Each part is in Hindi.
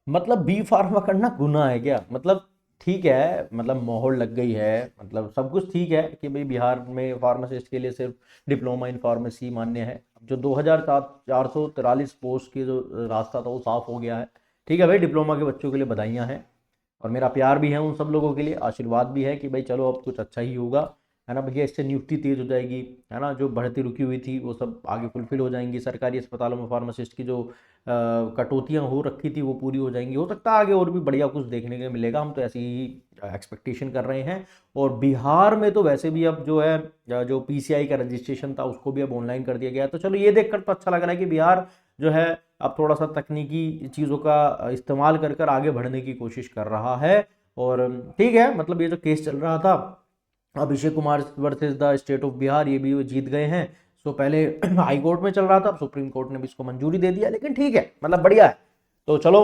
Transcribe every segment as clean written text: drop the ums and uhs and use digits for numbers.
मतलब बी फार्मा करना गुनाह है क्या? मतलब ठीक है, मतलब मोहर लग गई है, मतलब सब कुछ ठीक है कि भाई बिहार में फार्मासिस्ट के लिए सिर्फ डिप्लोमा इन फार्मेसी मान्य है। जो 2443 पोस्ट की जो रास्ता था वो साफ हो गया है। ठीक है भाई, डिप्लोमा के बच्चों के लिए बधाइयाँ हैं, और मेरा प्यार भी है उन सब लोगों के लिए, आशीर्वाद भी है कि भाई चलो अब कुछ अच्छा ही होगा, है ना भैया। इससे नियुक्ति तेज हो जाएगी, है ना। जो भर्ती रुकी हुई थी वो सब आगे फुलफिल हो जाएंगी, सरकारी अस्पतालों में फार्मासिस्ट की जो कटौतियाँ हो रखी थी वो पूरी हो जाएंगी। हो सकता है आगे और भी बढ़िया कुछ देखने को मिलेगा, हम तो ऐसी ही एक्सपेक्टेशन कर रहे हैं। और बिहार में तो वैसे भी अब जो है जो पीसीआई का रजिस्ट्रेशन था उसको भी अब ऑनलाइन कर दिया गया है। तो चलो ये देखकर तो अच्छा लग रहा है कि बिहार जो है अब थोड़ा सा तकनीकी चीज़ों का इस्तेमाल कर कर आगे बढ़ने की कोशिश कर रहा है। और ठीक है, मतलब ये जो केस चल रहा था Abhishek Kumar versus the state of Bihar, ये भी वो जीत गए हैं। सो पहले हाई कोर्ट में चल रहा था, अब सुप्रीम कोर्ट ने भी इसको मंजूरी दे दिया, लेकिन ठीक है, मतलब बढ़िया है। तो चलो,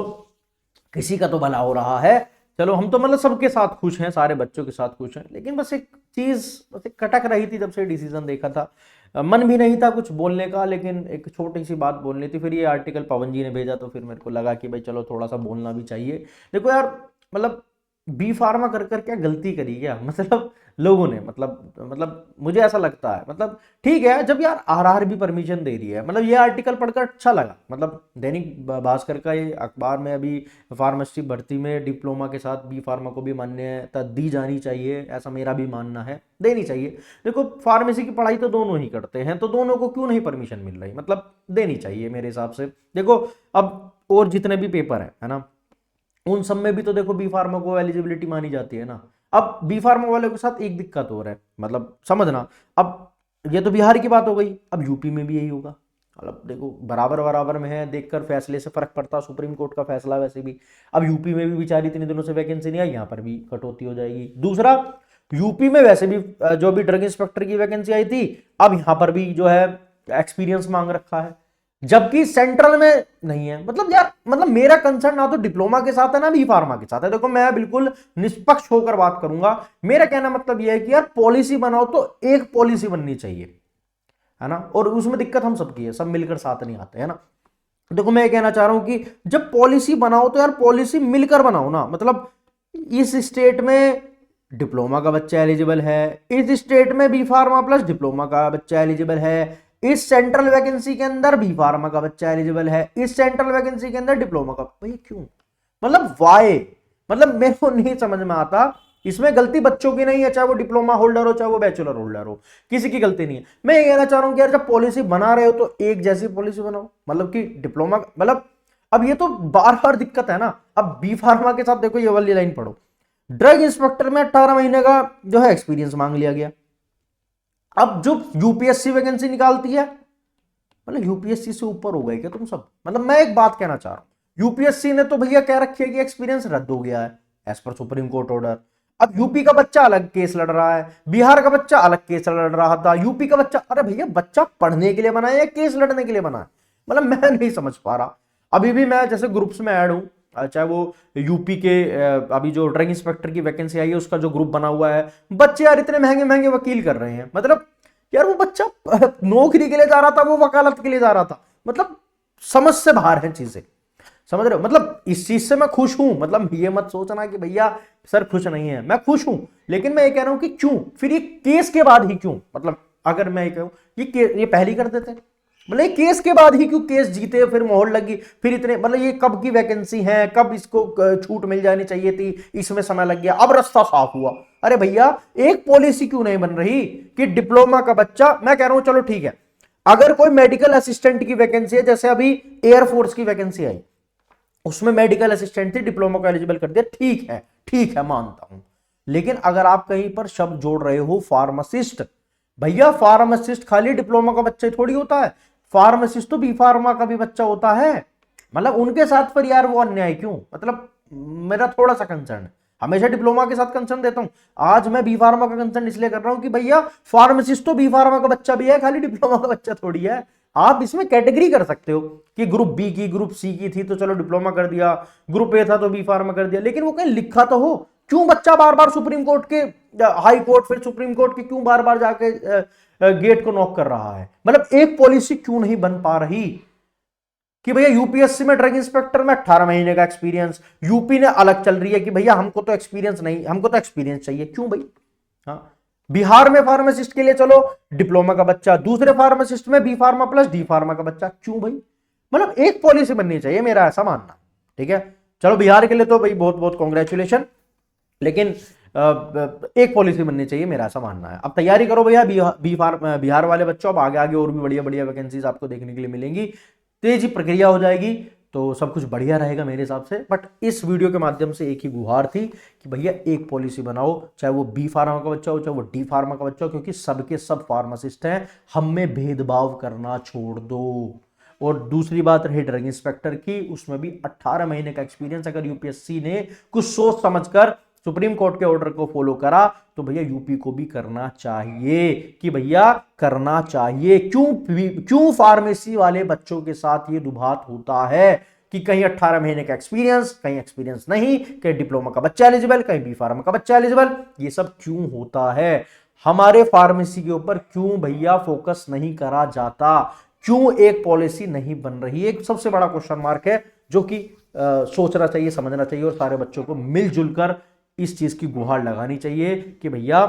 किसी का तो भला हो रहा है। चलो, हम तो मतलब सबके साथ खुश हैं, सारे बच्चों के साथ खुश हैं, लेकिन बस एक चीज बस एक खटक रही थी जब से डिसीजन देखा था। मन भी नहीं था कुछ बोलने का, लेकिन एक छोटी सी बात बोलनी थी। फिर ये आर्टिकल पवन जी ने भेजा तो फिर मेरे को लगा कि भाई चलो थोड़ा सा बोलना भी चाहिए। देखो यार, मतलब बी फार्मा कर कर क्या गलती करी क्या? मतलब लोगों ने, मतलब मुझे ऐसा लगता है, मतलब ठीक है जब यार आरआर भी परमिशन दे रही है, मतलब ये आर्टिकल पढ़कर अच्छा लगा। मतलब दैनिक भास्कर का ये अखबार में अभी फार्मेसी भर्ती में डिप्लोमा के साथ बी फार्मा को भी मान्यता दी जानी चाहिए, ऐसा मेरा भी मानना है, देनी चाहिए। देखो फार्मेसी की पढ़ाई तो दोनों ही करते हैं, तो दोनों को क्यों नहीं परमिशन मिल रही? मतलब देनी चाहिए मेरे हिसाब से। देखो अब और जितने भी पेपर है ना, उन सब में भी तो देखो बी फार्मा को एलिजिबिलिटी मानी जाती है ना। अब बी फार्मा वाले के साथ एक दिक्कत हो रहा है, मतलब समझना। अब ये तो बिहार की बात हो गई, अब यूपी में भी यही होगा। मतलब देखो बराबर बराबर में है, देखकर फैसले से फर्क पड़ता, सुप्रीम कोर्ट का फैसला वैसे भी। अब यूपी में भी बेचारी इतने दिनों से वैकेंसी नहीं आई, यहाँ पर भी कटौती हो जाएगी। दूसरा, यूपी में वैसे भी जो भी ड्रग इंस्पेक्टर की वैकेंसी आई थी, अब यहाँ पर भी जो है एक्सपीरियंस मांग रखा है, जबकि सेंट्रल में नहीं है। मतलब यार, मतलब मेरा कंसर्न ना तो डिप्लोमा के साथ है ना बी फार्मा के साथ है। देखो मैं बिल्कुल निष्पक्ष होकर बात करूंगा। मेरा कहना मतलब यह है कि यार पॉलिसी बनाओ तो एक पॉलिसी बननी चाहिए, है ना। और उसमें दिक्कत हम सबकी है, सब मिलकर साथ नहीं आते, है ना। देखो मैं ये कहना चाह रहा हूं कि जब पॉलिसी बनाओ तो यार पॉलिसी मिलकर बनाओ ना। मतलब इस स्टेट में डिप्लोमा का बच्चा एलिजिबल है, इस स्टेट में बी फार्मा प्लस डिप्लोमा का बच्चा एलिजिबल है, इस सेंट्रल वैकेंसी के अंदर बी फार्मा का बच्चा एलिजिबल है, इस सेंट्रल वैकेंसी के अंदर डिप्लोमा का। भाई क्यों? मतलब वाई? मतलब मेरे को नहीं समझ में आता। इसमें गलती बच्चों की नहीं है, चाहे वो डिप्लोमा होल्डर हो चाहे वो बैचलर होल्डर हो, किसी की गलती नहीं है। मैं ये कहना चाह रहा हूं कि यार जब पॉलिसी बना रहे हो तो एक जैसी पॉलिसी बनाओ। मतलब कि डिप्लोमा, मतलब अब ये तो बार बार दिक्कत है ना। अब बी फार्मा के साथ देखो ये वाली लाइन पढ़ो, ड्रग इंस्पेक्टर में 18 महीने का जो है एक्सपीरियंस मांग लिया गया। अब जो यूपीएससी वैकेंसी निकालती है, मतलब यूपीएससी से ऊपर हो गए क्या तुम सब? मतलब मैं एक बात कहना चाह रहा हूं, यूपीएससी ने तो भैया कह रखी है कि एक्सपीरियंस रद्द हो गया है as per Supreme Court order. अब यूपी का बच्चा अलग केस लड़ रहा है, बिहार का बच्चा अलग केस लड़ रहा था, यूपी का बच्चा, अरे भैया बच्चा पढ़ने के लिए बना है या केस लड़ने के लिए बना है? मतलब मैं नहीं समझ पा रहा। अभी भी मैं जैसे ग्रुप्स में ऐड हूं, चाहे वो यूपी के अभी जो ड्रग इंस्पेक्टर की वैकेंसी आई है उसका जो ग्रुप बना हुआ है, बच्चे यार इतने महंगे महंगे वकील कर रहे हैं। मतलब यार वो बच्चा नौकरी के लिए जा रहा था, वो वकालत के लिए जा रहा था। मतलब समझ से बाहर है चीजें, समझ रहे हो। मतलब इस चीज से मैं खुश हूं, मतलब ये मत सोचना कि भैया सर खुश नहीं है, मैं खुश हूं। लेकिन मैं ये कह रहा हूं कि क्यों फिर ये केस के बाद ही क्यों? मतलब अगर मैं ये कहूं ये पहले ही कर देते, मतलब ये केस के बाद ही क्यों केस जीते फिर मोहर लगी फिर इतने, मतलब ये कब की वैकेंसी है, कब इसको छूट मिल जानी चाहिए थी, इसमें समय लग गया, अब रास्ता साफ हुआ। अरे भैया एक पॉलिसी क्यों नहीं बन रही कि डिप्लोमा का बच्चा, मैं कह रहा हूं चलो ठीक है, अगर कोई मेडिकल असिस्टेंट की वैकेंसी है, जैसे अभी एयरफोर्स की वैकेंसी आई, उसमें मेडिकल असिस्टेंट थी, डिप्लोमा को एलिजिबल कर दिया, ठीक है, ठीक है मानता हूं। लेकिन अगर आप कहीं पर शब्द जोड़ रहे हो फार्मासिस्ट, भैया फार्मासिस्ट खाली डिप्लोमा का बच्चा थोड़ी होता है, फार्मासिस्ट तो बी फार्मा का भी बच्चा होता है। मतलब उनके साथ पर यार वो अन्याय क्यों? मतलब मेरा थोड़ा सा कंसर्न है। हमेशा डिप्लोमा के साथ कंसर्न देता हूं, आज मैं बी फार्मा का कंसर्न इसलिए कर रहा हूं कि भैया फार्मासिस्ट तो बी फार्मा का बच्चा भी है, खाली डिप्लोमा का बच्चा थोड़ी है। आप इसमें कैटेगरी कर सकते हो कि ग्रुप बी की ग्रुप सी की थी तो चलो डिप्लोमा कर दिया, ग्रुप ए था तो बी फार्मा कर दिया, लेकिन वो कहीं लिखा तो हो। क्यों बच्चा बार बार सुप्रीम कोर्ट के, हाई कोर्ट फिर सुप्रीम कोर्ट के क्यों बार बार जाके गेट को नॉक कर रहा है? मतलब एक पॉलिसी क्यों नहीं बन पा रही? कि भैया यूपीएससी में ड्रग इंस्पेक्टर में 18 महीने का एक्सपीरियंस, यूपी ने अलग चल रही है कि भैया हमको तो एक्सपीरियंस नहीं, हमको तो एक्सपीरियंस चाहिए। क्यों भाई? हाँ, बिहार में फार्मासिस्ट के लिए चलो डिप्लोमा का बच्चा, दूसरे फार्मासिस्ट में B pharma plus D pharma का बच्चा। क्यों भाई? मतलब एक पॉलिसी बननी चाहिए, मेरा ऐसा मानना। ठीक है, चलो बिहार के लिए तो भाई बहुत बहुत कॉन्ग्रेचुलेशन, लेकिन एक पॉलिसी बननी चाहिए, मेरा ऐसा मानना है। अब तैयारी करो भैया बिहार वाले बच्चों, अब आगे आगे और भी बढ़िया बढ़िया वैकेंसीज आपको देखने के लिए मिलेंगी, तेजी प्रक्रिया हो जाएगी, तो सब कुछ बढ़िया रहेगा मेरे हिसाब से। बट इस वीडियो के माध्यम से एक ही गुहार थी कि भैया एक पॉलिसी बनाओ, चाहे वो बी फार्मा का बच्चा हो चाहे वो डी फार्मा का बच्चा हो, क्योंकि सबके सब फार्मासिस्ट हैं, हम में भेदभाव करना छोड़ दो। और दूसरी बात रही ड्रग इंस्पेक्टर की, उसमें भी 18 महीने का एक्सपीरियंस। अगर यूपीएससी ने कुछ सोच समझकर सुप्रीम कोर्ट के ऑर्डर को फॉलो करा तो भैया यूपी को भी करना चाहिए, कि भैया करना चाहिए। क्यों फार्मेसी वाले बच्चों के साथ ये दुभात होता है कि कहीं 18 महीने का एक्सपीरियंस, कहीं एक्सपीरियंस नहीं, कहीं डिप्लोमा का बच्चा एलिजिबल, कहीं बी फार्मा का बच्चा एलिजिबल। ये सब क्यों होता है? हमारे फार्मेसी के ऊपर क्यों भैया फोकस नहीं करा जाता? क्यों एक पॉलिसी नहीं बन रही? एक सबसे बड़ा क्वेश्चन मार्क है, जो कि सोचना चाहिए, समझना चाहिए, और सारे बच्चों को मिलजुल कर इस चीज की गुहार लगानी चाहिए कि भैया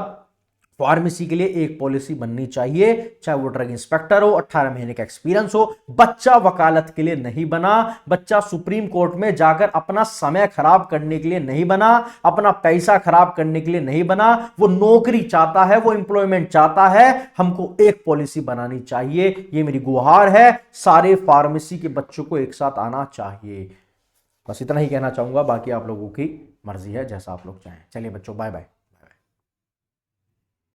फार्मेसी के लिए एक पॉलिसी बननी चाहिए, चाहे वो ड्रग इंस्पेक्टर हो, 18 महीने का एक्सपीरियंस हो। बच्चा वकालत के लिए नहीं बना, बच्चा सुप्रीम कोर्ट में जाकर अपना समय खराब करने के लिए नहीं बना, अपना पैसा खराब करने के लिए नहीं बना। वो नौकरी चाहता है, वो एम्प्लॉयमेंट चाहता है। हमको एक पॉलिसी बनानी चाहिए, ये मेरी गुहार है। सारे फार्मेसी के बच्चों को एक साथ आना चाहिए। बस इतना ही कहना चाहूंगा, बाकी आप लोगों की मर्जी है, जैसा आप लोग चाहें। चलिए बच्चों, बाय बाय।